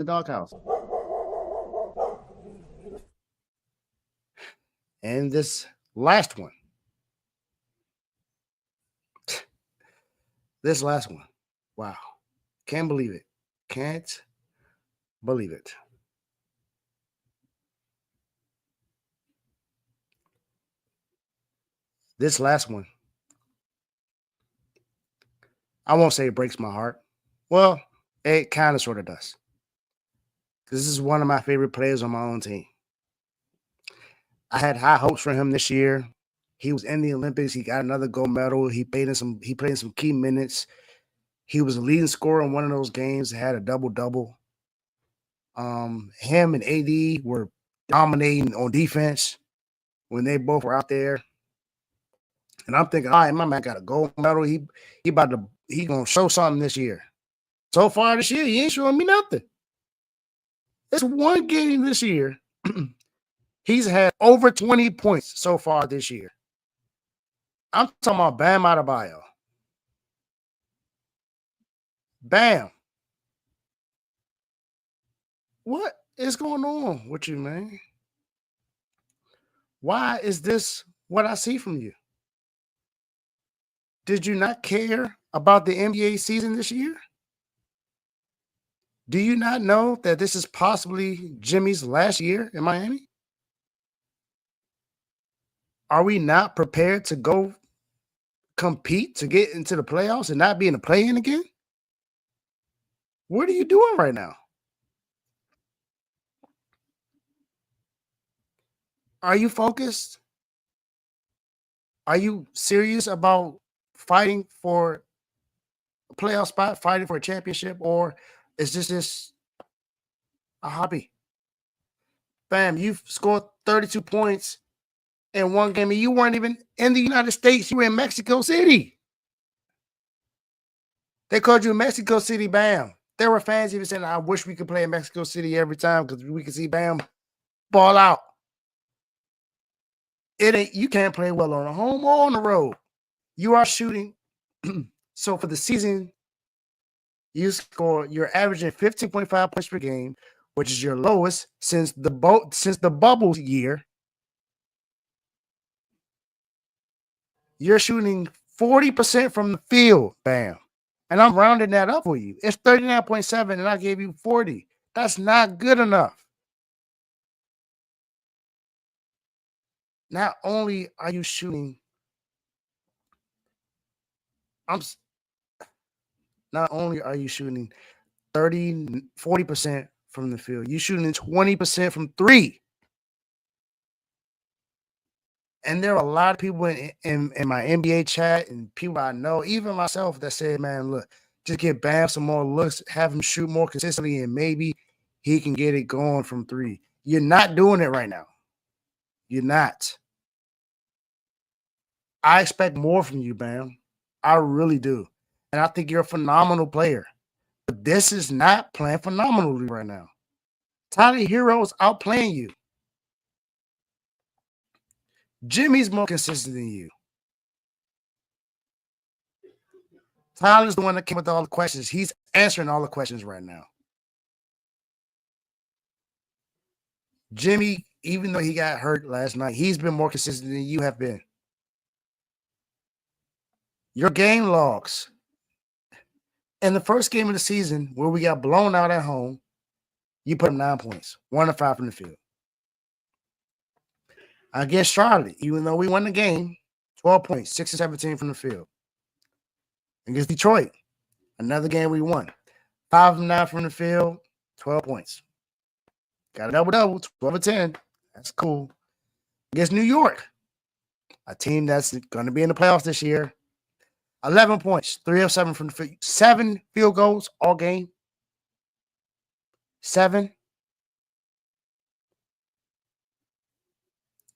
the Doghouse. And this last one, wow, can't believe it. Can't believe it. This last one, I won't say it breaks my heart. Well, it kind of sort of does. This is one of my favorite players on my own team. I had high hopes for him this year. He was in the Olympics. He got another gold medal. He played in some key minutes. He was a leading scorer in one of those games. Had a double-double. Him and AD were dominating on defense when they both were out there. And I'm thinking, all right, my man got a gold medal. He gonna show something this year. So far this year, he ain't showing me nothing. It's one game this year. He's had over 20 points so far this year. I'm talking about Bam Adebayo. Bam. What is going on with you, man? Why is this what I see from you? Did you not care about the NBA season this year? Do you not know that this is possibly Jimmy's last year in Miami? Are we not prepared to go compete to get into the playoffs and not be in the play-in again? What are you doing right now? Are you focused? Are you serious about fighting for a playoff spot, fighting for a championship, or is this just a hobby? Bam, you've scored 32 points in one game, and you weren't even in the United States. You were in Mexico City. They called you Mexico City Bam. There were fans even saying, I wish we could play in Mexico City every time because we could see Bam ball out. You can't play well on the home or on the road. You are shooting. So for the season, you're averaging 15.5 points per game, which is your lowest since the bubble year. You're shooting 40% from the field, Bam. And I'm rounding that up for you. It's 39.7, and I gave you 40. That's not good enough. Not only are you shooting, not only are you shooting 40% from the field, you're shooting 20% from three. And there are a lot of people in my NBA chat and people I know, even myself, that said, man, look, just get Bam some more looks, have him shoot more consistently, and maybe he can get it going from three. You're not doing it right now. You're not. I expect more from you, Bam. I really do. And I think you're a phenomenal player. But this is not playing phenomenally right now. Tyler Hero is outplaying you. Jimmy's more consistent than you. Tyler's the one that came with all the questions. He's answering all the questions right now. Jimmy, even though he got hurt last night, he's been more consistent than you have been. Your game logs. In the first game of the season, where we got blown out at home, you put him 9 points, 1 of 5 from the field. Against Charlotte, even though we won the game, 12 points, 6 of 17 from the field. Against Detroit, another game we won, 5 of 9 from the field, 12 points. Got a double-double, 12 of 10. That's cool. Against New York, a team that's going to be in the playoffs this year, 11 points, 3 of 7 from the field, 7 field goals all game. 7.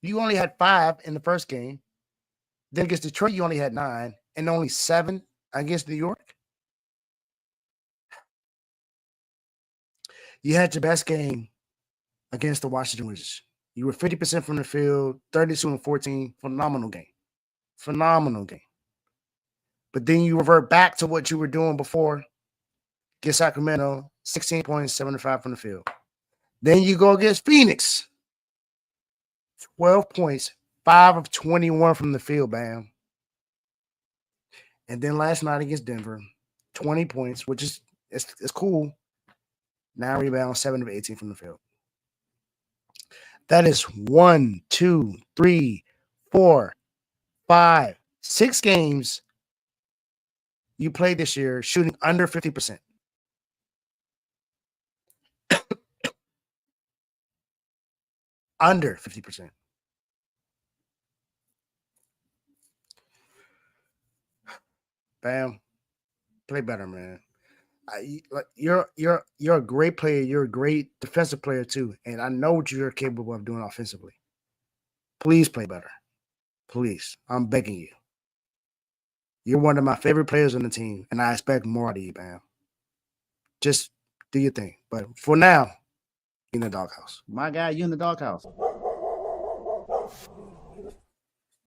You only had 5 in the first game. Then against Detroit, you only had 9, and only 7 against New York. You had your best game against the Washington Wizards. You were 50% from the field, 32 and 14. Phenomenal game. Phenomenal game. But then you revert back to what you were doing before against Sacramento 16 points, 75 from the field. Then you go against Phoenix. 12 points, 5 of 21 from the field, Bam. And then last night against Denver, 20 points, which is it's cool. 9 rebounds, 7 of 18 from the field. That is 1, 2, 3, 4, 5, 6 games you played this year shooting under 50%. Under 50%. Bam. Play better, man. You're a great player. You're a great defensive player too, and I know what you're capable of doing offensively. Please play better. Please, I'm begging you. You're one of my favorite players on the team, and I expect more out of you, Bam. Just do your thing. But for now, you're in the doghouse. My guy, you in the doghouse.